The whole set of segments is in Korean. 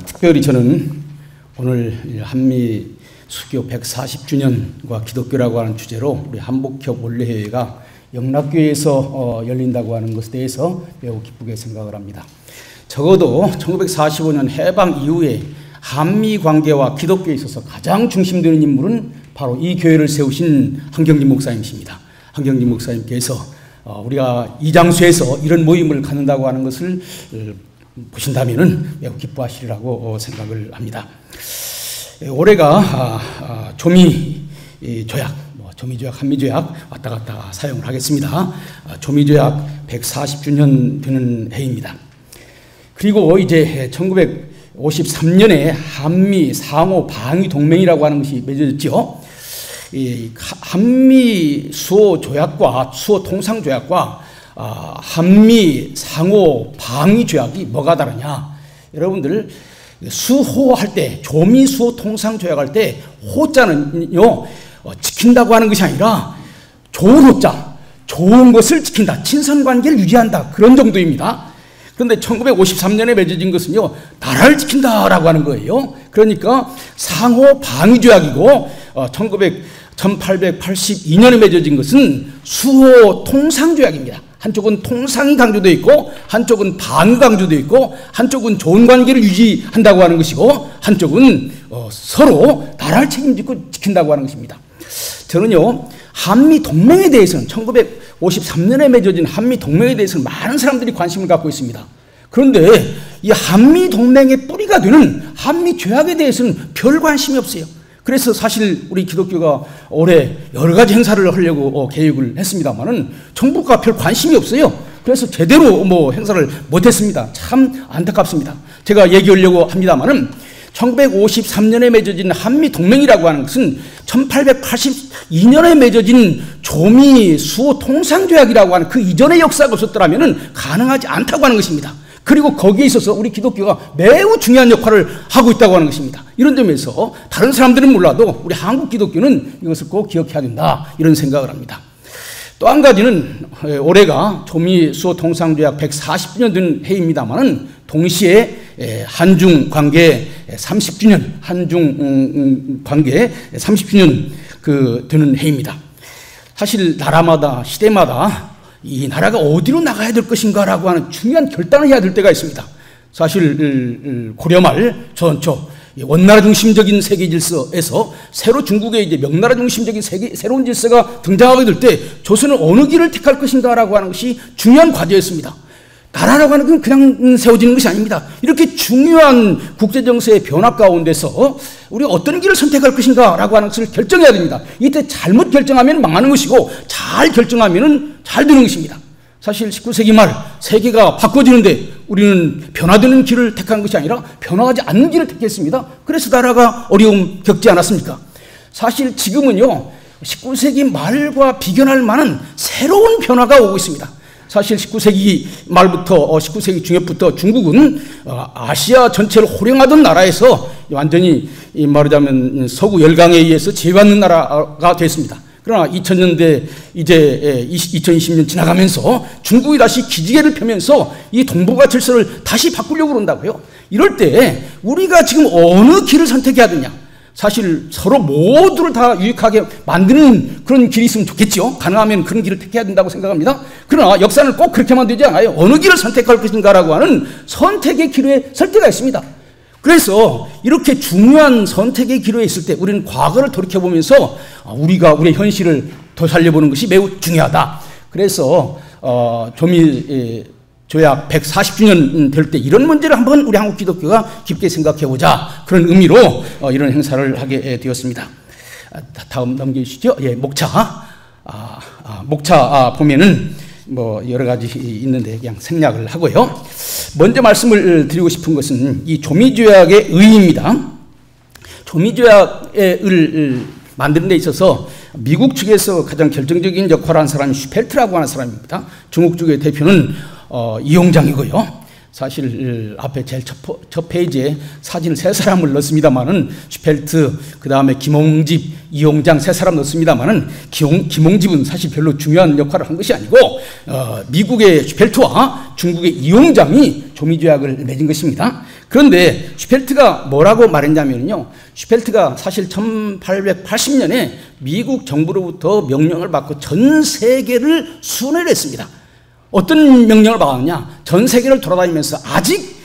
특별히 저는 오늘 한미 수교 140주년과 기독교라고 하는 주제로 우리 한복협 원례회의가 영락교회에서 열린다고 하는 것에 대해서 매우 기쁘게 생각을 합니다. 적어도 1945년 해방 이후에 한미 관계와 기독교에 있어서 가장 중심되는 인물은 바로 이 교회를 세우신 한경진 목사님이십니다. 한경진 목사님께서 우리가 이 장소에서 이런 모임을 갖는다고 하는 것을 보신다면 매우 기뻐하시리라고 생각을 합니다. 올해가 조미조약, 한미조약 왔다 갔다 사용을 하겠습니다. 조미조약 140주년 되는 해입니다. 그리고 이제 1953년에 한미 상호 방위 동맹이라고 하는 것이 맺어졌죠. 이 한미 수호 조약과 수호 통상 조약과 한미 상호 방위 조약이 뭐가 다르냐? 여러분들 수호할 때, 조미 수호 통상 조약할 때 호자는요 지킨다고 하는 것이 아니라 좋은 호자, 좋은 것을 지킨다, 친선 관계를 유지한다, 그런 정도입니다. 그런데 1953년에 맺어진 것은요 나라를 지킨다라고 하는 거예요. 그러니까 상호 방위 조약이고 1882년에 맺어진 것은 수호 통상 조약입니다. 한쪽은 통상이 강조되어 있고 한쪽은 방위 강조되어 있고 한쪽은 좋은 관계를 유지한다고 하는 것이고 한쪽은 서로 나라를 책임지고 지킨다고 하는 것입니다. 저는요 한미 동맹에 대해서는 1953년에 맺어진 한미 동맹에 대해서는 많은 사람들이 관심을 갖고 있습니다. 그런데 이 한미 동맹의 뿌리가 되는 한미 조약에 대해서는 별 관심이 없어요. 그래서 사실 우리 기독교가 올해 여러 가지 행사를 하려고 계획을 했습니다만은 정부가 별 관심이 없어요. 그래서 제대로 행사를 못했습니다. 참 안타깝습니다. 제가 얘기하려고 합니다만은 1953년에 맺어진 한미 동맹이라고 하는 것은 1882년에 맺어진 조미 수호 통상 조약이라고 하는 그 이전의 역사가 없었더라면은 가능하지 않다고 하는 것입니다. 그리고 거기에 있어서 우리 기독교가 매우 중요한 역할을 하고 있다고 하는 것입니다. 이런 점에서 다른 사람들은 몰라도 우리 한국 기독교는 이것을 꼭 기억해야 된다, 이런 생각을 합니다. 또 한 가지는 올해가 조미 수호 통상 조약 140주년 된 해입니다만은 동시에 한중 관계 30주년, 한중 관계 30주년 되는 해입니다. 사실 나라마다 시대마다 이 나라가 어디로 나가야 될 것인가라고 하는 중요한 결단을 해야 될 때가 있습니다. 사실 고려 말 조선초 원나라 중심적인 세계 질서에서 새로 중국의 이제 명나라 중심적인 새로운 질서가 등장하게 될 때 조선은 어느 길을 택할 것인가라고 하는 것이 중요한 과제였습니다. 나라라고 하는 건 그냥 세워지는 것이 아닙니다. 이렇게 중요한 국제정세의 변화 가운데서 우리가 어떤 길을 선택할 것인가라고 하는 것을 결정해야 됩니다. 이때 잘못 결정하면 망하는 것이고 잘 결정하면 잘 되는 것입니다. 사실 19세기 말 세계가 바꿔지는데 우리는 변화되는 길을 택한 것이 아니라 변화하지 않는 길을 택했습니다. 그래서 나라가 어려움 겪지 않았습니까? 사실 지금은요 19세기 말과 비교할 만한 새로운 변화가 오고 있습니다. 사실 19세기 말부터 19세기 중엽부터 중국은 아시아 전체를 호령하던 나라에서 완전히 말하자면 서구 열강에 의해서 제외받는 나라가 됐습니다. 그러나 2000년대 이제 2020년 지나가면서 중국이 다시 기지개를 펴면서 이 동북아 질서를 다시 바꾸려고 그런다고요. 이럴 때 우리가 지금 어느 길을 선택해야 되냐? 사실 서로 모두를 다 유익하게 만드는 그런 길이 있으면 좋겠죠. 가능하면 그런 길을 택해야 된다고 생각합니다. 그러나 역사는 꼭 그렇게만 되지 않아요. 어느 길을 선택할 것인가라고 하는 선택의 기로에 설 때가 있습니다. 그래서 이렇게 중요한 선택의 기로에 있을 때 우리는 과거를 돌이켜보면서 우리가 우리의 현실을 되살려보는 것이 매우 중요하다. 그래서 조미 조약 140주년 될 때 이런 문제를 한번 우리 한국 기독교가 깊게 생각해보자, 그런 의미로 이런 행사를 하게 되었습니다. 다음 넘겨주시죠. 예, 목차. 목차 보면은 여러 가지 있는데 그냥 생략을 하고요. 먼저 말씀을 드리고 싶은 것은 이 조미조약의 의의입니다. 조미조약을 만드는 데 있어서 미국 측에서 가장 결정적인 역할을 한 사람이 슈펠트라고 하는 사람입니다. 중국 쪽의 대표는 이용장이고요. 사실 앞에 제일 첫 페이지에 사진 세 사람을 넣습니다만은 슈펠트, 그 다음에 김홍집, 이용장 세 사람 넣습니다만은 김홍집은 사실 별로 중요한 역할을 한 것이 아니고 미국의 슈펠트와 중국의 이용장이 조미조약을 맺은 것입니다. 그런데 슈펠트가 뭐라고 말했냐면요. 슈펠트가 사실 1880년에 미국 정부로부터 명령을 받고 전 세계를 순회를 했습니다. 어떤 명령을 받았냐? 전 세계를 돌아다니면서 아직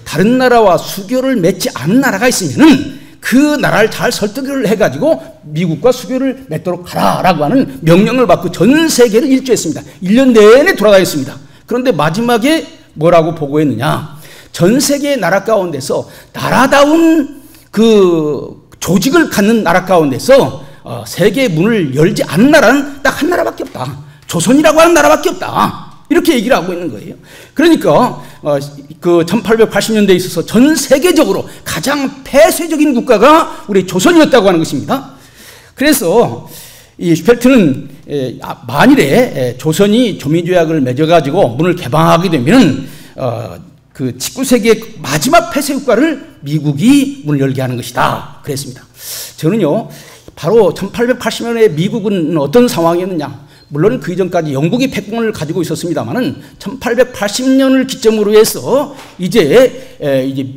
다른 나라와 수교를 맺지 않은 나라가 있으면은 그 나라를 잘 설득을 해가지고 미국과 수교를 맺도록 하라라고 하는 명령을 받고 전 세계를 일주했습니다. 1년 내내 돌아다녔습니다. 그런데 마지막에 뭐라고 보고했느냐? 전 세계의 나라 가운데서 나라다운 그 조직을 갖는 나라 가운데서 세계의 문을 열지 않은 나라는 딱 한 나라밖에 없다. 조선이라고 하는 나라밖에 없다. 이렇게 얘기를 하고 있는 거예요. 그러니까 그 1880년대에 있어서 전 세계적으로 가장 폐쇄적인 국가가 우리 조선이었다고 하는 것입니다. 그래서 이 슈펠트는 만일에 조선이 조미조약을 맺어가지고 문을 개방하게 되면 그 19세기의 마지막 폐쇄 국가를 미국이 문을 열게 하는 것이다. 그랬습니다. 저는요, 바로 1880년에 미국은 어떤 상황이었느냐? 물론 그 이전까지 영국이 패권을 가지고 있었습니다만은 1880년을 기점으로 해서 이제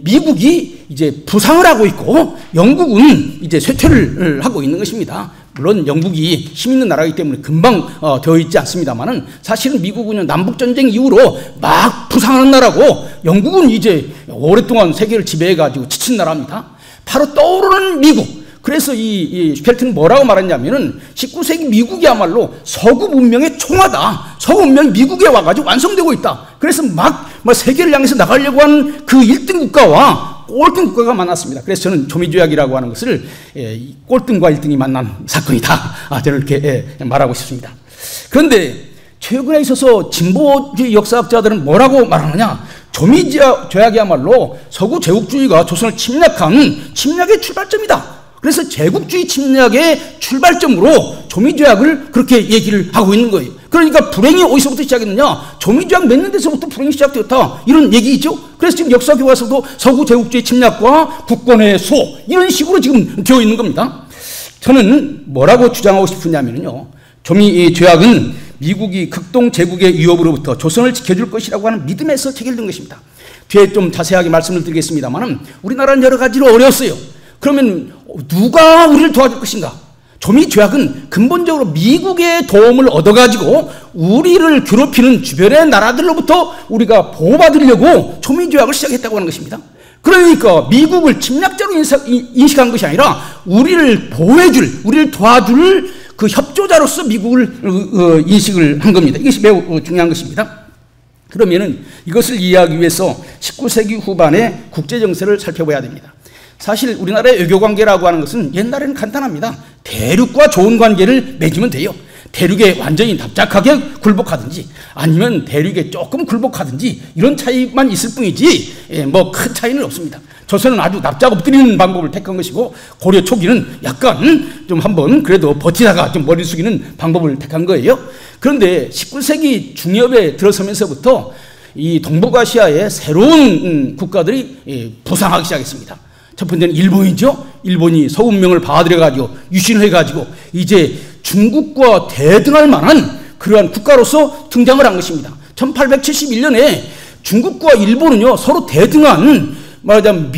미국이 이제 부상을 하고 있고 영국은 이제 쇠퇴를 하고 있는 것입니다. 물론 영국이 힘 있는 나라이기 때문에 금방 되어 있지 않습니다만은 사실은 미국은 남북전쟁 이후로 막 부상하는 나라고 영국은 이제 오랫동안 세계를 지배해가지고 지친 나라입니다. 바로 떠오르는 미국. 그래서 이 슈펠트는 뭐라고 말했냐면은 19세기 미국이야말로 서구 문명의 총화다. 서구 문명이 미국에 와가지고 완성되고 있다. 그래서 막 세계를 향해서 나가려고 하는 그 1등 국가와 꼴등 국가가 만났습니다. 그래서 저는 조미조약이라고 하는 것을 꼴등과 1등이 만난 사건이다. 저는 이렇게 말하고 싶습니다. 그런데 최근에 있어서 진보주의 역사학자들은 뭐라고 말하느냐? 조미조약이야말로 서구 제국주의가 조선을 침략의 출발점이다. 그래서 제국주의 침략의 출발점으로 조미조약을 그렇게 얘기를 하고 있는 거예요. 그러니까 불행이 어디서부터 시작했느냐? 조미조약 맺는 데서부터 불행이 시작되었다. 이런 얘기있죠? 그래서 지금 역사 교과서도 서구 제국주의 침략과 국권의 소 이런 식으로 지금 되어 있는 겁니다. 저는 뭐라고 주장하고 싶으냐면요. 조미조약은 미국이 극동 제국의 위협으로부터 조선을 지켜줄 것이라고 하는 믿음에서 체결된 것입니다. 뒤에 좀 자세하게 말씀을 드리겠습니다만 우리나라는 여러 가지로 어려웠어요. 그러면 누가 우리를 도와줄 것인가? 조미조약은 근본적으로 미국의 도움을 얻어가지고 우리를 괴롭히는 주변의 나라들로부터 우리가 보호받으려고 조미조약을 시작했다고 하는 것입니다. 그러니까 미국을 침략자로 인식한 것이 아니라 우리를 보호해줄, 우리를 도와줄 그 협조자로서 미국을 인식을 한 겁니다. 이것이 매우 중요한 것입니다. 그러면은 이것을 이해하기 위해서 19세기 후반의 국제정세를 살펴봐야 됩니다. 사실 우리나라의 외교관계라고 하는 것은 옛날에는 간단합니다. 대륙과 좋은 관계를 맺으면 돼요. 대륙에 완전히 납작하게 굴복하든지 아니면 대륙에 조금 굴복하든지 이런 차이만 있을 뿐이지 뭐 큰 차이는 없습니다. 조선은 아주 납작 엎드리는 방법을 택한 것이고 고려 초기는 약간 좀 한번 그래도 버티다가 좀 머리 숙이는 방법을 택한 거예요. 그런데 19세기 중엽에 들어서면서부터 이 동북아시아의 새로운 국가들이 부상하기 시작했습니다. 첫 번째는 일본이죠. 일본이 서문명을 받아들여가지고 유신해가지고 이제 중국과 대등할 만한 그러한 국가로서 등장을 한 것입니다. 1871년에 중국과 일본은요 서로 대등한 말하자면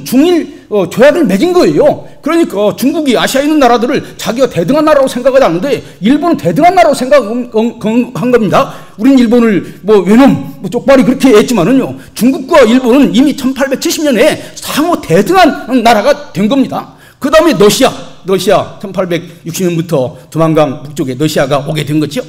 중일 조약을 맺은 거예요. 그러니까 중국이 아시아에 있는 나라들을 자기가 대등한 나라로 생각하지 않는데 일본은 대등한 나라로 생각한 겁니다. 우린 일본을 외놈, 쪽발이 그렇게 했지만은요 중국과 일본은 이미 1870년에 상호 대등한 나라가 된 겁니다. 그 다음에 러시아 1860년부터 두만강 북쪽에 러시아가 오게 된 거죠.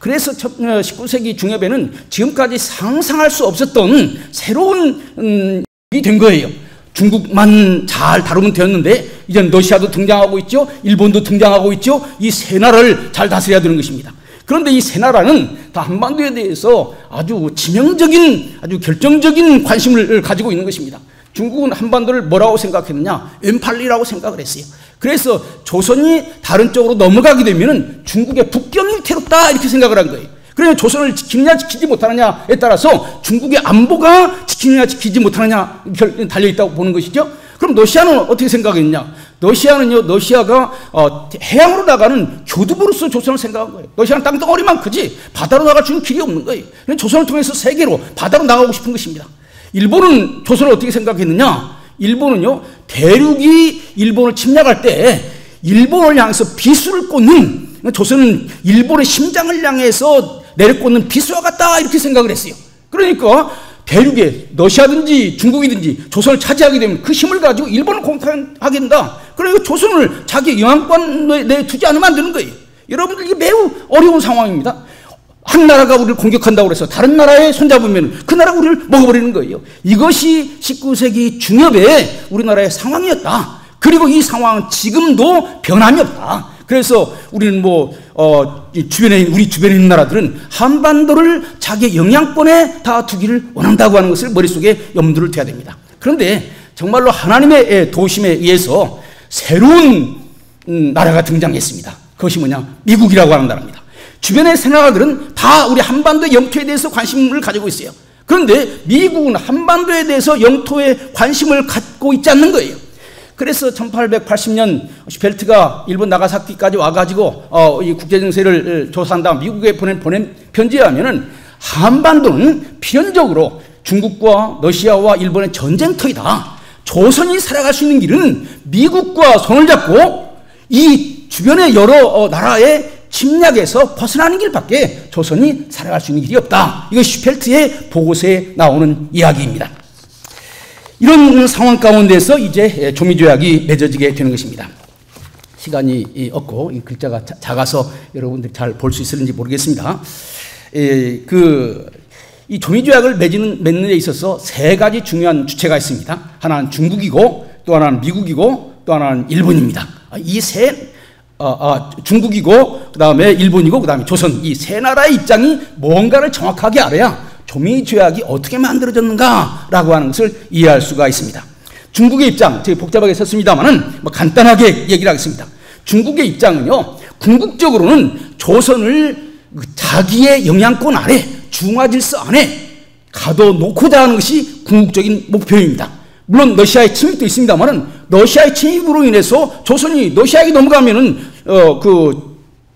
그래서 19세기 중엽에는 지금까지 상상할 수 없었던 새로운 일이 된 거예요. 중국만 잘 다루면 되었는데 이제는 러시아도 등장하고 있죠. 일본도 등장하고 있죠. 이 세 나라를 잘 다스려야 되는 것입니다. 그런데 이 세 나라는 다 한반도에 대해서 아주 치명적인 아주 결정적인 관심을 가지고 있는 것입니다. 중국은 한반도를 뭐라고 생각했느냐? 왼팔리라고 생각을 했어요. 그래서 조선이 다른 쪽으로 넘어가게 되면 중국의 북경이 태롭다 이렇게 생각을 한 거예요. 그러면 조선을 지키느냐 지키지 못하느냐에 따라서 중국의 안보가 지키느냐 지키지 못하느냐 달려있다고 보는 것이죠. 그럼 러시아는 어떻게 생각했냐? 러시아가 해양으로 나가는 교두보로서 조선을 생각한 거예요. 러시아는 땅덩어리만 크지 바다로 나갈 수 있는 길이 없는 거예요. 조선을 통해서 세계로 바다로 나가고 싶은 것입니다. 일본은 조선을 어떻게 생각했느냐? 일본은요, 대륙이 일본을 침략할 때 일본을 향해서 비수를 꽂는, 조선은 일본의 심장을 향해서 내려꽂는 비수와 같다, 이렇게 생각을 했어요. 그러니까 대륙에 러시아든지 중국이든지 조선을 차지하게 되면 그 힘을 가지고 일본을 공격하게 된다. 그러니까 조선을 자기 영향권에 두지 않으면 안 되는 거예요. 여러분들, 이게 매우 어려운 상황입니다. 한 나라가 우리를 공격한다고 해서 다른 나라에 손잡으면 그 나라가 우리를 먹어버리는 거예요. 이것이 19세기 중엽의 우리나라의 상황이었다. 그리고 이 상황은 지금도 변함이 없다. 그래서 우리는 우리 주변에 있는 나라들은 한반도를 자기 영향권에 다 두기를 원한다고 하는 것을 머릿속에 염두를 둬야 됩니다. 그런데 정말로 하나님의 도심에 의해서 새로운 나라가 등장했습니다. 그것이 뭐냐? 미국이라고 하는 나라입니다. 주변의 새 나라들은 다 우리 한반도 영토에 대해서 관심을 가지고 있어요. 그런데 미국은 한반도에 대해서 영토에 관심을 갖고 있지 않는 거예요. 그래서 1880년 슈펠트가 일본 나가사키까지 와가지고 이 국제정세를 조사한 다음 미국에 보낸 편지에 하면은 한반도는 필연적으로 중국과 러시아와 일본의 전쟁터이다. 조선이 살아갈 수 있는 길은 미국과 손을 잡고 이 주변의 여러 나라의 침략에서 벗어나는 길밖에 조선이 살아갈 수 있는 길이 없다. 이것이 슈펠트의 보고서에 나오는 이야기입니다. 이런 상황 가운데서 이제 조미조약이 맺어지게 되는 것입니다. 시간이 없고 이 글자가 작아서 여러분들이 잘 볼 수 있을지 모르겠습니다. 이 조미조약을 맺는 데 있어서 세 가지 중요한 주체가 있습니다. 하나는 중국이고, 또 하나는 미국이고, 또 하나는 일본입니다. 이 중국이고, 그 다음에 일본이고, 그 다음에 조선, 이 세 나라의 입장이 뭔가를 정확하게 알아야 조미조약이 어떻게 만들어졌는가라고 하는 것을 이해할 수가 있습니다. 중국의 입장, 제가 복잡하게 썼습니다만은 간단하게 얘기를 하겠습니다. 중국의 입장은요, 궁극적으로는 조선을 자기의 영향권 아래, 중화질서 안에 가둬놓고자 하는 것이 궁극적인 목표입니다. 물론 러시아의 침입도 있습니다만은 러시아의 침입으로 인해서 조선이 러시아에게 넘어가면은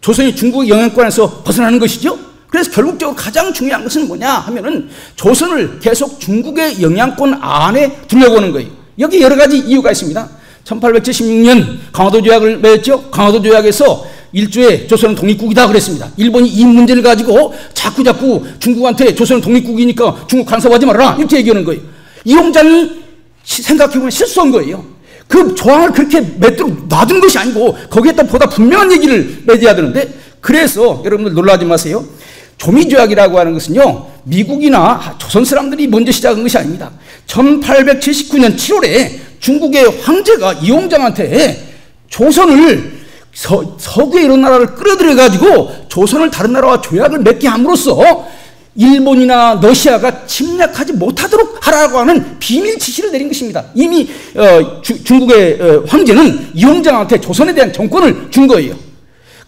조선이 중국의 영향권에서 벗어나는 것이죠. 그래서 결국적으로 가장 중요한 것은 뭐냐 하면은 조선을 계속 중국의 영향권 안에 두려고 하는 거예요. 여기 여러 가지 이유가 있습니다. 1876년 강화도 조약을 맺었죠. 강화도 조약에서 일조에 조선은 독립국이다 그랬습니다. 일본이 이 문제를 가지고 자꾸 중국한테 조선은 독립국이니까 중국 간섭하지 말아라 이렇게 얘기하는 거예요. 이용장이 생각해보면 실수한 거예요. 그 조항을 그렇게 맺도록 놔둔 것이 아니고 거기에다 보다 분명한 얘기를 맺어야 되는데, 그래서 여러분들 놀라지 마세요. 조미조약이라고 하는 것은요, 미국이나 조선 사람들이 먼저 시작한 것이 아닙니다. 1879년 7월에 중국의 황제가 이용장한테 조선을 서구의 이런 나라를 끌어들여가지고 조선을 다른 나라와 조약을 맺게 함으로써 일본이나 러시아가 침략하지 못하도록 하라고 하는 비밀 지시를 내린 것입니다. 이미 중국의 황제는 이용장한테 조선에 대한 정권을 준 거예요.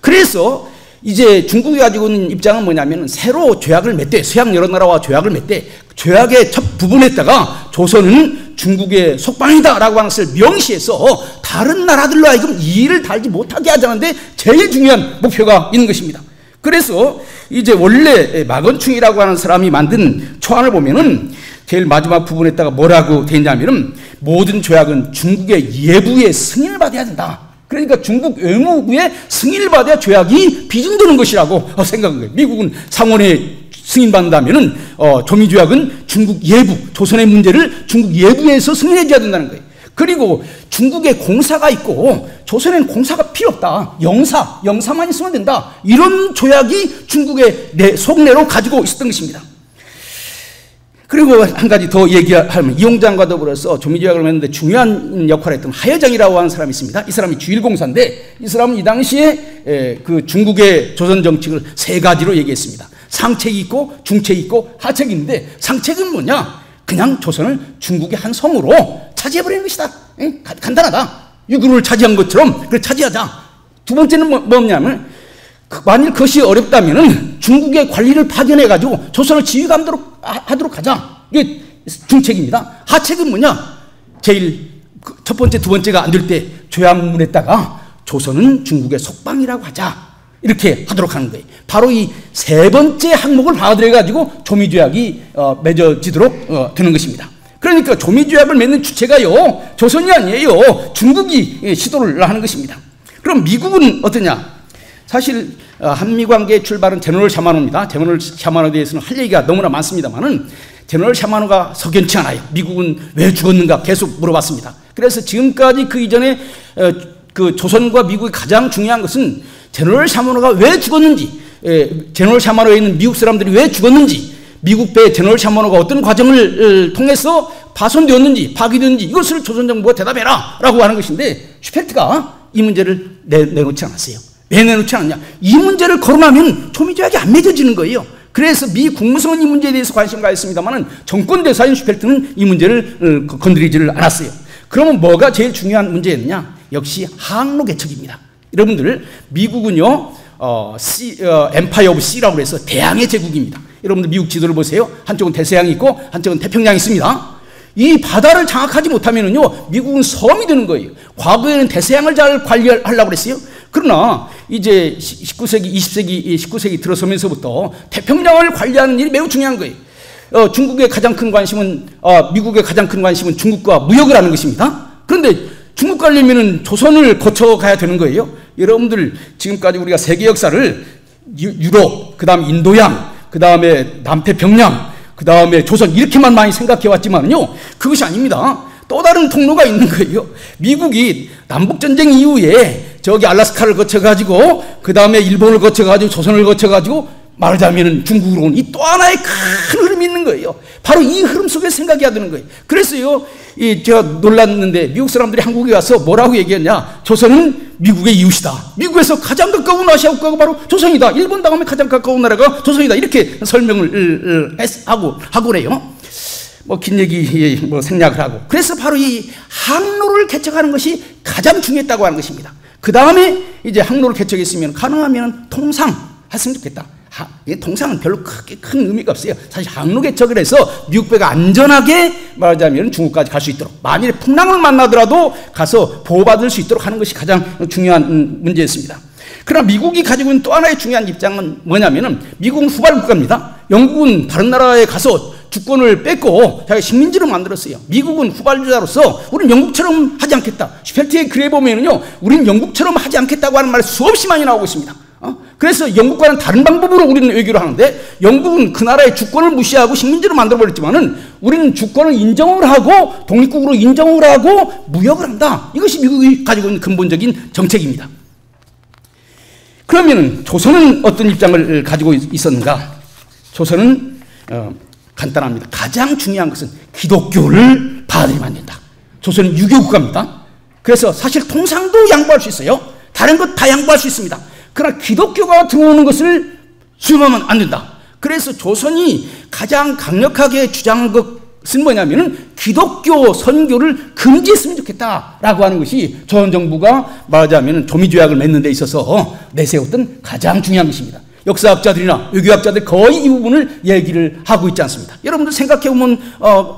그래서 이제 중국이 가지고 있는 입장은 뭐냐면 새로 조약을 맺되, 서양 여러 나라와 조약을 맺되 조약의 첫 부분에다가 조선은 중국의 속방이다라고 하는 것을 명시해서 다른 나라들로 하여금 이의를 달지 못하게 하자는데 제일 중요한 목표가 있는 것입니다. 그래서 이제 원래 마건충이라고 하는 사람이 만든 초안을 보면은 제일 마지막 부분에다가 뭐라고 되어 있냐면은 모든 조약은 중국의 예부의 승인을 받아야 된다. 그러니까 중국 외무부의 승인을 받아야 조약이 비준되는 것이라고 생각한 거예요. 미국은 상원의 승인받는다면은 조미조약은 중국 예부, 조선의 문제를 중국 예부에서 승인해 줘야 된다는 거예요. 그리고 중국에 공사가 있고 조선에는 공사가 필요 없다. 영사만 있으면 된다. 이런 조약이 중국의 속내로 가지고 있었던 것입니다. 그리고 한 가지 더 얘기하면 이용장과 더불어서 조미조약을 맺는데 중요한 역할을 했던 하여정이라고 하는 사람이 있습니다. 이 사람이 주일공사인데 이 사람은 이 당시에 그 중국의 조선 정책을 세 가지로 얘기했습니다. 상책이 있고 중책이 있고 하책이 있는데, 상책은 뭐냐? 그냥 조선을 중국의 한 성으로 차지해버리는 것이다. 간단하다. 유구를 차지한 것처럼 그걸 차지하자. 두 번째는 뭐냐면 만일 그것이 어렵다면 중국의 관리를 파견해가지고 조선을 지휘감도록 하도록 하자. 이게 중책입니다. 하책은 뭐냐? 제일 첫 번째, 두 번째가 안 될 때 조약문에다가 조선은 중국의 속방이라고 하자. 이렇게 하도록 하는 거예요. 바로 이 세 번째 항목을 받아들여가지고 조미조약이 맺어지도록 되는 것입니다. 그러니까 조미조약을 맺는 주체가요, 조선이 아니에요. 중국이 시도를 하는 것입니다. 그럼 미국은 어떠냐? 사실 한미 관계의 출발은 제너럴 샤마노입니다. 제너럴 샤마노에 대해서는 할 얘기가 너무나 많습니다만은 제너럴 샤마노가 석연치 않아요. 미국은 왜 죽었는가 계속 물어봤습니다. 그래서 지금까지 그 이전에 그 조선과 미국이 가장 중요한 것은 제너럴 샤마노가 왜 죽었는지, 제너럴 샤마노에 있는 미국 사람들이 왜 죽었는지, 미국 배 제너럴 샤마노가 어떤 과정을 통해서 파손되었는지 파기되었는지 이것을 조선 정부가 대답해라 라고 하는 것인데, 슈펠트가 이 문제를 내놓지 않았어요. 왜 내놓지 않았냐? 이 문제를 거론하면 조미조약이 안 맺어지는 거예요. 그래서 미 국무성은 이 문제에 대해서 관심 가졌습니다만 정권 대사인 슈펠트는 이 문제를 건드리지를 않았어요. 그러면 뭐가 제일 중요한 문제였느냐? 역시 항로 개척입니다. 여러분들, 미국은요 엠파이어 오브 시라고 해서 대양의 제국입니다. 여러분들 미국 지도를 보세요. 한쪽은 대서양이 있고 한쪽은 태평양이 있습니다. 이 바다를 장악하지 못하면은요 미국은 섬이 되는 거예요. 과거에는 대서양을 잘 관리하려고 그랬어요. 그러나 이제 19세기 들어서면서부터 태평양을 관리하는 일이 매우 중요한 거예요. 중국의 가장 큰 관심은 미국의 가장 큰 관심은 중국과 무역을 하는 것입니다. 그런데 중국 가려면은 조선을 거쳐가야 되는 거예요. 여러분들 지금까지 우리가 세계 역사를 유럽, 그다음 인도양, 그다음에 남태평양, 그다음에 조선 이렇게만 많이 생각해 왔지만요 그것이 아닙니다. 또 다른 통로가 있는 거예요. 미국이 남북전쟁 이후에 저기 알래스카를 거쳐가지고 그다음에 일본을 거쳐가지고 조선을 거쳐가지고 말하자면 중국으로 온 이 또 하나의 큰 흐름이 있는 거예요. 바로 이 흐름 속에 생각해야 되는 거예요. 그래서요 제가 놀랐는데 미국 사람들이 한국에 와서 뭐라고 얘기했냐? 조선은 미국의 이웃이다. 미국에서 가장 가까운 아시아 국가가 바로 조선이다. 일본 다음에 가장 가까운 나라가 조선이다. 이렇게 설명을 하고 그래요. 뭐 긴 얘기 생략을 하고. 그래서 바로 이 항로를 개척하는 것이 가장 중요했다고 하는 것입니다. 그 다음에 이제 항로를 개척했으면 가능하면 통상했으면 좋겠다. 통상은 별로 크게 큰 의미가 없어요. 사실 항로 개척을 해서 미국 배가 안전하게 말하자면 중국까지 갈 수 있도록, 만일에 풍랑을 만나더라도 가서 보호받을 수 있도록 하는 것이 가장 중요한 문제였습니다. 그러나 미국이 가지고 있는 또 하나의 중요한 입장은 뭐냐면은 미국은 후발 국가입니다. 영국은 다른 나라에 가서 주권을 뺏고 자기 식민지를 만들었어요. 미국은 후발주자로서 우린 영국처럼 하지 않겠다. 슈펠트의 글에 보면은요, 우린 영국처럼 하지 않겠다고 하는 말이 수없이 많이 나오고 있습니다. 그래서 영국과는 다른 방법으로 우리는 외교를 하는데, 영국은 그 나라의 주권을 무시하고 식민지를 만들어버렸지만은 우리는 주권을 인정을 하고 독립국으로 인정을 하고 무역을 한다. 이것이 미국이 가지고 있는 근본적인 정책입니다. 그러면 조선은 어떤 입장을 가지고 있었는가? 조선은 간단합니다. 가장 중요한 것은 기독교를 받아들이면 안 된다. 조선은 유교 국가입니다. 그래서 사실 통상도 양보할 수 있어요. 다른 것 다 양보할 수 있습니다. 그러나 기독교가 들어오는 것을 수용하면 안 된다. 그래서 조선이 가장 강력하게 주장한 것은 뭐냐면은 기독교 선교를 금지했으면 좋겠다라고 하는 것이 조선 정부가 말하자면 조미조약을 맺는 데 있어서 내세웠던 가장 중요한 것입니다. 역사학자들이나 외교학자들 거의 이 부분을 얘기를 하고 있지 않습니다. 여러분들 생각해보면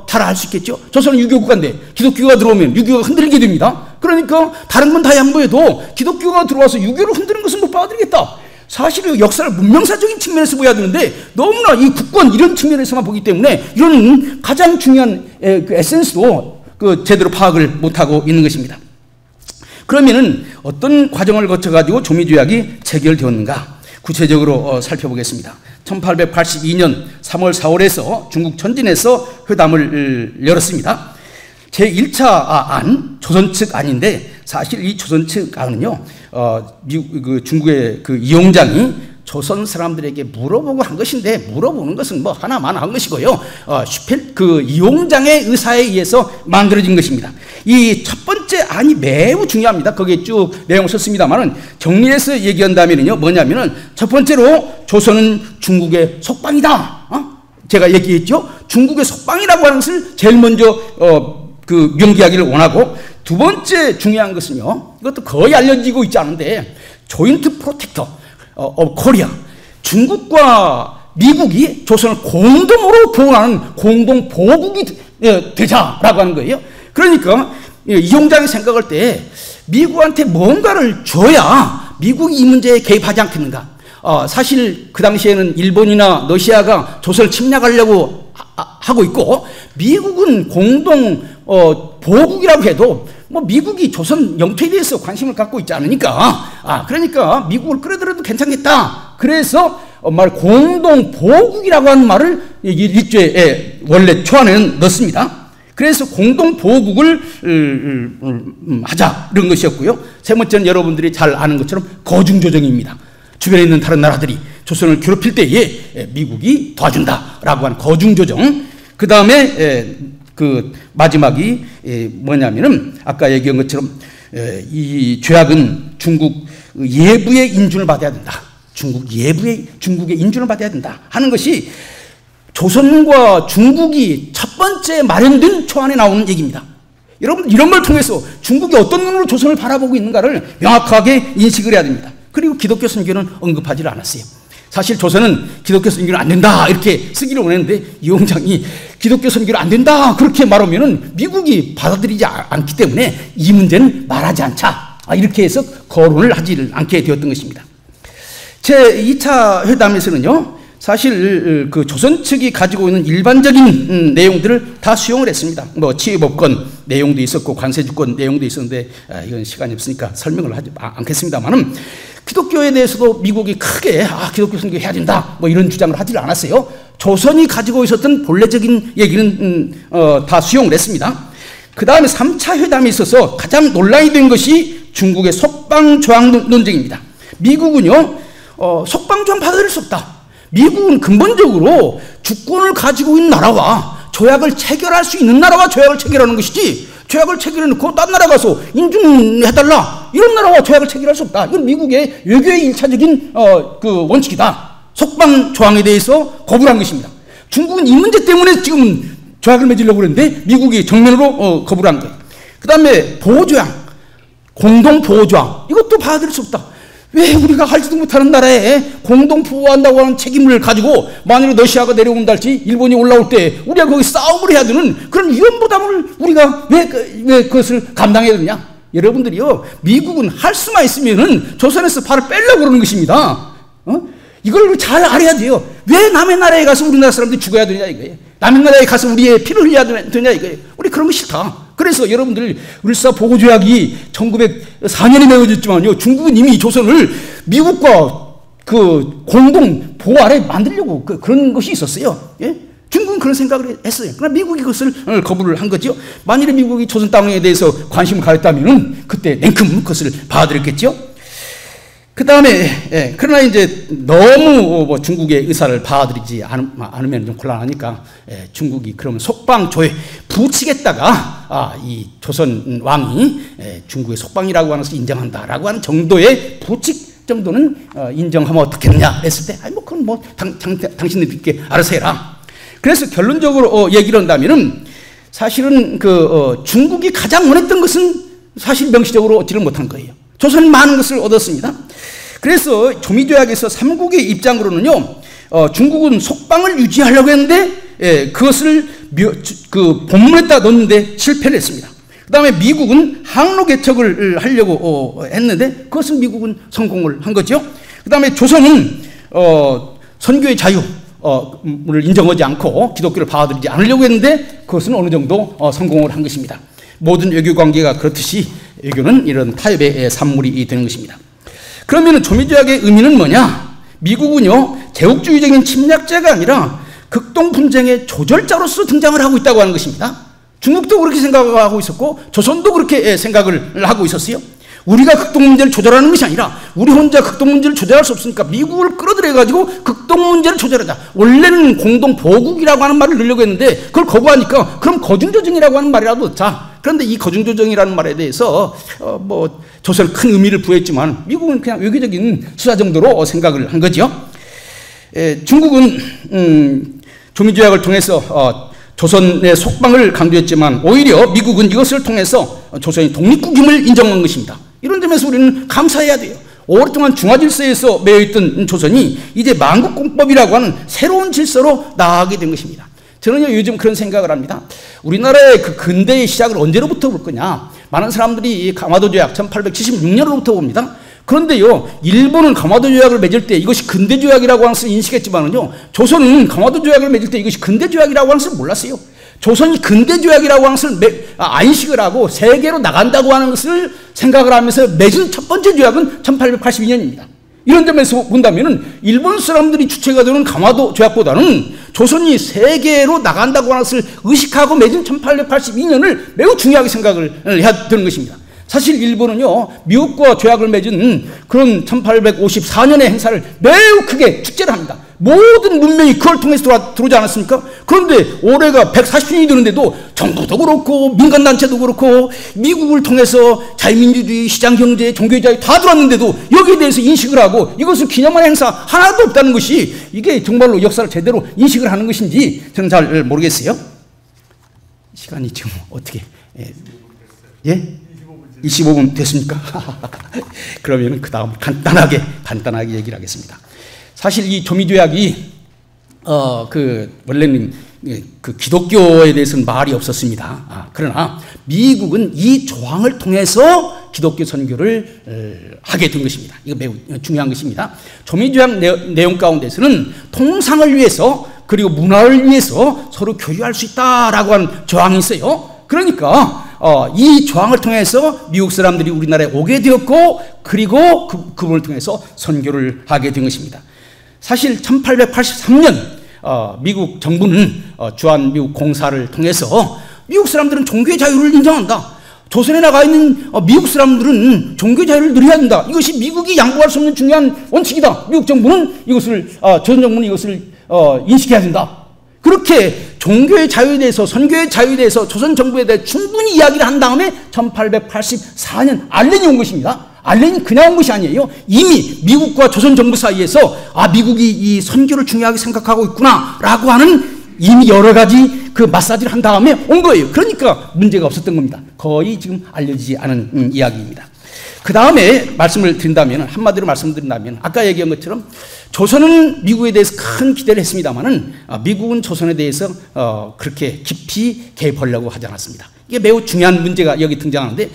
잘 알 수 있겠죠. 조선은 유교국가인데 기독교가 들어오면 유교가 흔들리게 됩니다. 그러니까 다른 건 다 양보해도 기독교가 들어와서 유교를 흔드는 것은 못 받아들이겠다. 사실 역사를 문명사적인 측면에서 보여야 되는데 너무나 이 국권 이런 측면에서만 보기 때문에 이런 가장 중요한 그 에센스도 제대로 파악을 못하고 있는 것입니다. 그러면은 어떤 과정을 거쳐가지고 조미조약이 체결되었는가? 구체적으로 살펴보겠습니다. 1882년 3월 4월에서 중국 천진에서 회담을 열었습니다. 제1차 안, 조선 측 안인데 사실 이 조선 측 안은요, 중국의 그 이용장이 조선 사람들에게 물어보고 한 것인데, 물어보는 것은 뭐 하나만 한 것이고요. 그 이용장의 의사에 의해서 만들어진 것입니다. 이 첫 번째 안이 매우 중요합니다. 거기에 쭉 내용을 썼습니다만은 정리해서 얘기한다면요, 뭐냐면은 첫 번째로 조선은 중국의 속방이다. 제가 얘기했죠. 중국의 속방이라고 하는 것을 제일 먼저 명기하기를 원하고, 두 번째 중요한 것은요, 이것도 거의 알려지고 있지 않은데, 조인트 프로텍터 코리아, 중국과 미국이 조선을 공동으로 보호하는 공동 보호국이 되자라고 하는 거예요. 그러니까 이용장이 생각할 때 미국한테 뭔가를 줘야 미국이 이 문제에 개입하지 않겠는가. 사실 그 당시에는 일본이나 러시아가 조선을 침략하려고 하고 있고, 미국은 공동 보국이라고 해도 뭐 미국이 조선 영토에 대해서 관심을 갖고 있지 않으니까, 그러니까 미국을 끌어들여도 괜찮겠다. 그래서 말 공동 보국이라고 하는 말을 일조에 원래 초안에는 넣습니다. 그래서 공동 보국을 하자, 이런 것이었고요. 세 번째는 여러분들이 잘 아는 것처럼 거중 조정입니다. 주변에 있는 다른 나라들이 조선을 괴롭힐 때에 미국이 도와준다라고 하는 거중 조정. 그 다음에 그 마지막이 뭐냐면은 아까 얘기한 것처럼 이 죄악은 중국 예부의 인준을 받아야 된다. 중국의 인준을 받아야 된다 하는 것이 조선과 중국이 첫 번째 마련된 초안에 나오는 얘기입니다. 여러분, 이런 걸 통해서 중국이 어떤 눈으로 조선을 바라보고 있는가를 명확하게 인식을 해야 됩니다. 그리고 기독교 선교는 언급하지 않았어요. 사실 조선은 기독교 선교는 안 된다 이렇게 쓰기를 원했는데, 이용장이 기독교 선교는 안 된다 그렇게 말하면은 미국이 받아들이지 않기 때문에 이 문제는 말하지 않자, 이렇게 해서 거론을 하지 않게 되었던 것입니다. 제2차 회담에서는요, 사실 그 조선 측이 가지고 있는 일반적인 내용들을 다 수용을 했습니다. 뭐 치의법권 내용도 있었고 관세주권 내용도 있었는데, 이건 시간이 없으니까 설명을 하지 않겠습니다만은, 기독교에 대해서도 미국이 크게 기독교 선교 해야 된다 뭐 이런 주장을 하지 않았어요. 조선이 가지고 있었던 본래적인 얘기는 다 수용을 했습니다. 그 다음에 3차 회담에 있어서 가장 논란이 된 것이 중국의 속방조항 논쟁입니다. 미국은요, 속방조항 받아들일 수 없다. 미국은 근본적으로 주권을 가지고 있는 나라와 조약을 체결할 수 있는 나라와 조약을 체결하는 것이지, 조약을 체결해놓고 딴 나라 가서 인준해달라 이런 나라와 조약을 체결할 수 없다. 이건 미국의 외교의 1차적인 그 원칙이다. 속방 조항에 대해서 거부를 한 것입니다. 중국은 이 문제 때문에 지금 조약을 맺으려고 그랬는데 미국이 정면으로 거부를 한 거예요. 그 다음에 보호조약, 공동 보호조약, 이것도 받아들일 수 없다. 왜 우리가 할지도 못하는 나라에 공동 보호한다고 하는 책임을 가지고 만약에 러시아가 내려온다 할지, 일본이 올라올 때 우리가 거기 싸움을 해야 되는 그런 위험 부담을 우리가 왜 그것을 감당해야 되느냐? 여러분들이요, 미국은 할 수만 있으면은 조선에서 발을 빼려고 그러는 것입니다. 이걸 잘 알아야 돼요. 왜 남의 나라에 가서 우리나라 사람들이 죽어야 되냐 이거예요. 남의 나라에 가서 우리의 피를 흘려야 되냐 이거예요. 우리 그런 거 싫다. 그래서 여러분들, 을사보고조약이 1904년에 맺어졌지만요, 중국은 이미 조선을 미국과 그 공동 보호 아래 만들려고 그런 것이 있었어요. 예? 중국은 그런 생각을 했어요. 그러나 미국이 그것을 거부를 한 거죠. 만일에 미국이 조선 땅에 대해서 관심을 가졌다면 그때 냉큼 그것을 받아들였겠죠. 그 다음에, 그러나 이제 너무 뭐 중국의 의사를 받아들이지 않으면 좀 곤란하니까, 중국이 그러면 속방조에 부치겠다가, 이 조선 왕이 중국의 속방이라고 하는 것을 인정한다라고 하는 정도의 부칙 정도는 인정하면 어떻겠냐 했을 때, 뭐 그건 뭐 당신들께 알아서 해라. 그래서 결론적으로 얘기를 한다면은, 사실은 중국이 가장 원했던 것은 사실 명시적으로 얻지를 못한 거예요. 조선은 많은 것을 얻었습니다. 그래서 조미조약에서 삼국의 입장으로는요, 중국은 속방을 유지하려고 했는데, 그것을 본문에다 넣는데 실패를 했습니다. 그 다음에 미국은 항로 개척을 하려고 했는데, 그것은 미국은 성공을 한 거죠. 그 다음에 조선은 선교의 자유를 인정하지 않고 기독교를 받아들이지 않으려고 했는데, 그것은 어느 정도 성공을 한 것입니다. 모든 외교 관계가 그렇듯이 외교는 이런 타협의 산물이 되는 것입니다. 그러면 조미조약의 의미는 뭐냐? 미국은요, 제국주의적인 침략자가 아니라 극동 분쟁의 조절자로서 등장을 하고 있다고 하는 것입니다. 중국도 그렇게 생각하고 있었고 조선도 그렇게 생각을 하고 있었어요. 우리가 극동 문제를 조절하는 것이 아니라 우리 혼자 극동 문제를 조절할 수 없으니까 미국을 끌어들여가지고 극동 문제를 조절하자. 원래는 공동 보국이라고 하는 말을 넣으려고 했는데 그걸 거부하니까 그럼 거중조정이라고 하는 말이라도 넣자. 그런데 이 거중조정이라는 말에 대해서 뭐 조선은 큰 의미를 부여했지만 미국은 그냥 외교적인 수사 정도로 생각을 한 거죠. 중국은 조미조약을 통해서 조선의 속방을 강조했지만 오히려 미국은 이것을 통해서 조선의 독립국임을 인정한 것입니다. 이런 점에서 우리는 감사해야 돼요. 오랫동안 중화질서에서 매여있던 조선이 이제 만국공법이라고 하는 새로운 질서로 나아가게 된 것입니다. 저는요, 요즘 그런 생각을 합니다. 우리나라의 그 근대의 시작을 언제로부터 볼 거냐. 많은 사람들이 이 강화도 조약 1876년으로부터 봅니다. 그런데요, 일본은 가마도 조약을 맺을 때 이것이 근대 조약이라고 하는 것을 인식했지만은요, 조선은 가마도 조약을 맺을 때 이것이 근대 조약이라고 하는 것을 몰랐어요. 조선이 근대 조약이라고 하는 것을 안식을 하고 세계로 나간다고 하는 것을 생각을 하면서 맺은 첫 번째 조약은 1882년입니다. 이런 점에서 본다면은 일본 사람들이 주체가 되는 가마도 조약보다는 조선이 세계로 나간다고 하는 것을 의식하고 맺은 1882년을 매우 중요하게 생각을 해야 되는 것입니다. 사실 일본은요, 미국과 조약을 맺은 그런 1854년의 행사를 매우 크게 축제를 합니다. 모든 문명이 그걸 통해서 들어오지 않았습니까? 그런데 올해가 140년이 되는데도 정부도 그렇고 민간단체도 그렇고 미국을 통해서 자유민주주의, 시장경제, 종교의 자유 다 들어왔는데도 여기에 대해서 인식을 하고 이것을 기념하는 행사 하나도 없다는 것이 이게 정말로 역사를 제대로 인식을 하는 것인지 저는 잘 모르겠어요. 시간이 지금 어떻게 예? 25분 됐습니까? 그러면 그 다음 간단하게 얘기를 하겠습니다. 사실 이 조미조약이 원래는 그 기독교에 대해서는 말이 없었습니다. 그러나 미국은 이 조항을 통해서 기독교 선교를 하게 된 것입니다. 이거 매우 중요한 것입니다. 조미조약 내용 가운데서는 통상을 위해서 그리고 문화를 위해서 서로 교류할 수 있다라고 하는 조항이 있어요. 그러니까 이 조항을 통해서 미국 사람들이 우리나라에 오게 되었고 그리고 그분을 통해서 선교를 하게 된 것입니다. 사실 1883년 미국 정부는 주한 미국 공사를 통해서 미국 사람들은 종교의 자유를 인정한다. 조선에 나가 있는 미국 사람들은 종교의 자유를 누려야 된다. 이것이 미국이 양보할 수 없는 중요한 원칙이다. 미국 정부는 이것을 조선 정부는 이것을 인식해야 된다. 그렇게 종교의 자유에 대해서 선교의 자유에 대해서 조선 정부에 대해 충분히 이야기를 한 다음에 1884년 알렌이 온 것입니다. 알렌이 그냥 온 것이 아니에요. 이미 미국과 조선 정부 사이에서 미국이 이 선교를 중요하게 생각하고 있구나라고 하는 이미 여러 가지 그 마사지를 한 다음에 온 거예요. 그러니까 문제가 없었던 겁니다. 거의 지금 알려지지 않은 이야기입니다. 그 다음에 말씀을 드린다면, 한마디로 말씀드린다면, 아까 얘기한 것처럼 조선은 미국에 대해서 큰 기대를 했습니다만은 미국은 조선에 대해서 그렇게 깊이 개입하려고 하지 않았습니다. 이게 매우 중요한 문제가 여기 등장하는데,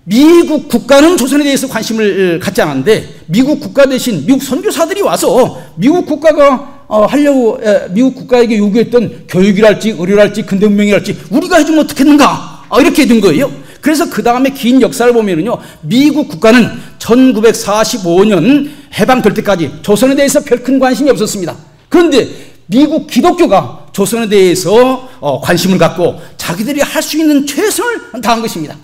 미국 국가는 조선에 대해서 관심을 갖지 않았는데 미국 국가 대신 미국 선교사들이 와서 미국 국가가 미국 국가에게 요구했던 교육이랄지 의료랄지 근대문명이랄지 우리가 해주면 어떻겠는가 이렇게 된 거예요. 그래서 그 다음에 긴 역사를 보면은요, 미국 국가는 1945년 해방될 때까지 조선에 대해서 별 큰 관심이 없었습니다. 그런데 미국 기독교가 조선에 대해서 관심을 갖고 자기들이 할 수 있는 최선을 다한 것입니다.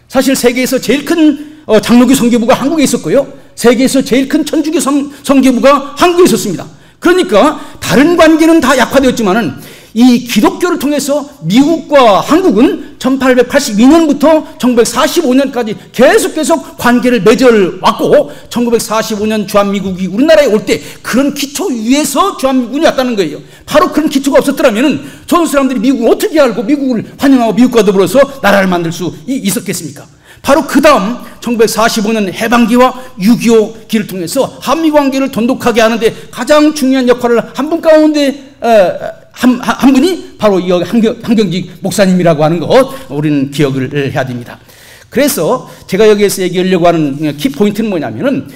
사실 세계에서 제일 큰 장로교 선교부가 한국에 있었고요, 세계에서 제일 큰 천주교 선교부가 한국에 있었습니다. 그러니까 다른 관계는 다 약화되었지만은 이 기독교를 통해서 미국과 한국은 1882년부터 1945년까지 계속 관계를 맺어왔고 1945년 주한미국이 우리나라에 올 때 그런 기초 위에서 주한미군이 왔다는 거예요. 바로 그런 기초가 없었더라면 조선 사람들이 미국을 어떻게 알고 미국을 환영하고 미국과 더불어서 나라를 만들 수 있었겠습니까? 바로 그 다음 1945년 해방기와 6.25 기를 통해서 한미관계를 돈독하게 하는데 가장 중요한 역할을 한 분 가운데 한 분이 바로 이 한경직 목사님이라고 하는 것 우리는 기억을 해야 됩니다. 그래서 제가 여기에서 얘기하려고 하는 키포인트는 뭐냐면은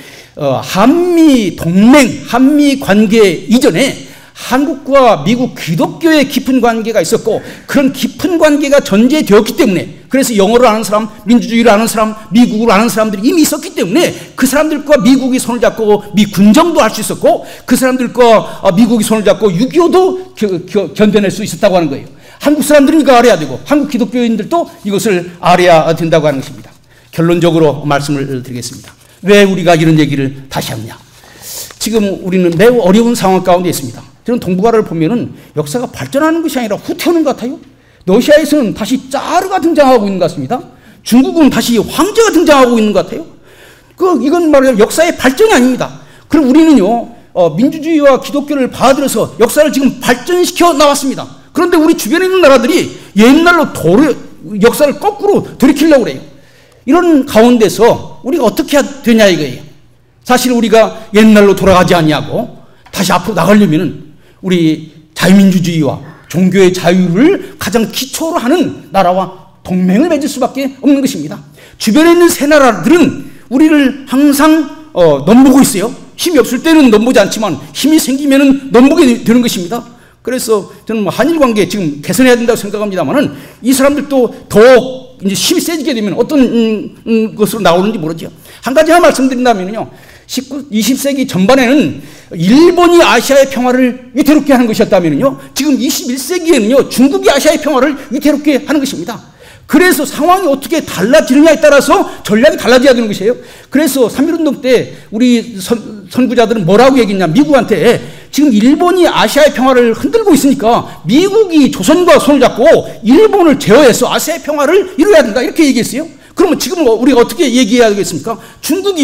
한미 동맹, 한미 관계 이전에 한국과 미국 기독교의 깊은 관계가 있었고 그런 깊은 관계가 전제되었기 때문에, 그래서 영어를 아는 사람, 민주주의를 아는 사람, 미국을 아는 사람들이 이미 있었기 때문에 그 사람들과 미국이 손을 잡고 미군정도 할 수 있었고 그 사람들과 미국이 손을 잡고 6.25도 견뎌낼 수 있었다고 하는 거예요. 한국 사람들은 이거 알아야 되고 한국 기독교인들도 이것을 알아야 된다고 하는 것입니다. 결론적으로 말씀을 드리겠습니다. 왜 우리가 이런 얘기를 다시 하느냐? 지금 우리는 매우 어려운 상황 가운데 있습니다. 저는 동북아를 보면은 역사가 발전하는 것이 아니라 후퇴하는 것 같아요. 러시아에서는 다시 짜르가 등장하고 있는 것 같습니다. 중국은 다시 황제가 등장하고 있는 것 같아요. 이건 말하자면 역사의 발전이 아닙니다. 그럼 우리는요, 민주주의와 기독교를 받아들여서 역사를 지금 발전시켜 나왔습니다. 그런데 우리 주변에 있는 나라들이 옛날로 역사를 거꾸로 돌이키려고 그래요. 이런 가운데서 우리가 어떻게 해야 되냐 이거예요. 사실 우리가 옛날로 돌아가지 아니하고 다시 앞으로 나가려면은 우리 자유민주주의와 종교의 자유를 가장 기초로 하는 나라와 동맹을 맺을 수밖에 없는 것입니다. 주변에 있는 새 나라들은 우리를 항상 넘보고 있어요. 힘이 없을 때는 넘보지 않지만 힘이 생기면은 넘보게 되는 것입니다. 그래서 저는 뭐 한일 관계 지금 개선해야 된다고 생각합니다만은 이 사람들도 더 이제 힘이 세지게 되면 어떤 것으로 나오는지 모르죠. 한 가지만 말씀드린다면요. 20세기 전반에는 일본이 아시아의 평화를 위태롭게 하는 것이었다면요. 지금 21세기에는요. 중국이 아시아의 평화를 위태롭게 하는 것입니다. 그래서 상황이 어떻게 달라지느냐에 따라서 전략이 달라져야 되는 것이에요. 그래서 3.1운동 때 우리 선구자들은 뭐라고 얘기했냐. 미국한테 지금 일본이 아시아의 평화를 흔들고 있으니까 미국이 조선과 손을 잡고 일본을 제어해서 아시아의 평화를 이루어야 된다. 이렇게 얘기했어요. 그러면 지금 우리가 어떻게 얘기해야 되겠습니까? 중국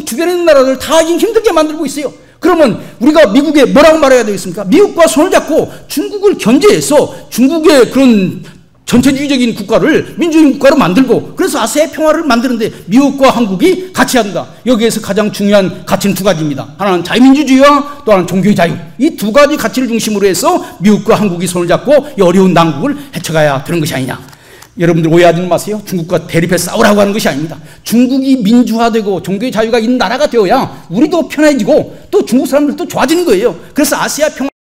주변에 있는 나라들 다 힘들게 만들고 있어요. 그러면 우리가 미국에 뭐라고 말해야 되겠습니까? 미국과 손을 잡고 중국을 견제해서 중국의 그런 전체주의적인 국가를 민주주의 국가로 만들고 그래서 아시아의 평화를 만드는데 미국과 한국이 같이 한다. 여기에서 가장 중요한 가치는 두 가지입니다. 하나는 자유민주주의와 또 하나는 종교의 자유. 이 두 가지 가치를 중심으로 해서 미국과 한국이 손을 잡고 이 어려운 난국을 헤쳐가야 되는 것이 아니냐. 여러분들 오해하지 마세요. 중국과 대립해서 싸우라고 하는 것이 아닙니다. 중국이 민주화되고 종교의 자유가 있는 나라가 되어야 우리도 편해지고 또 중국 사람들도 좋아지는 거예요. 그래서 아시아 평화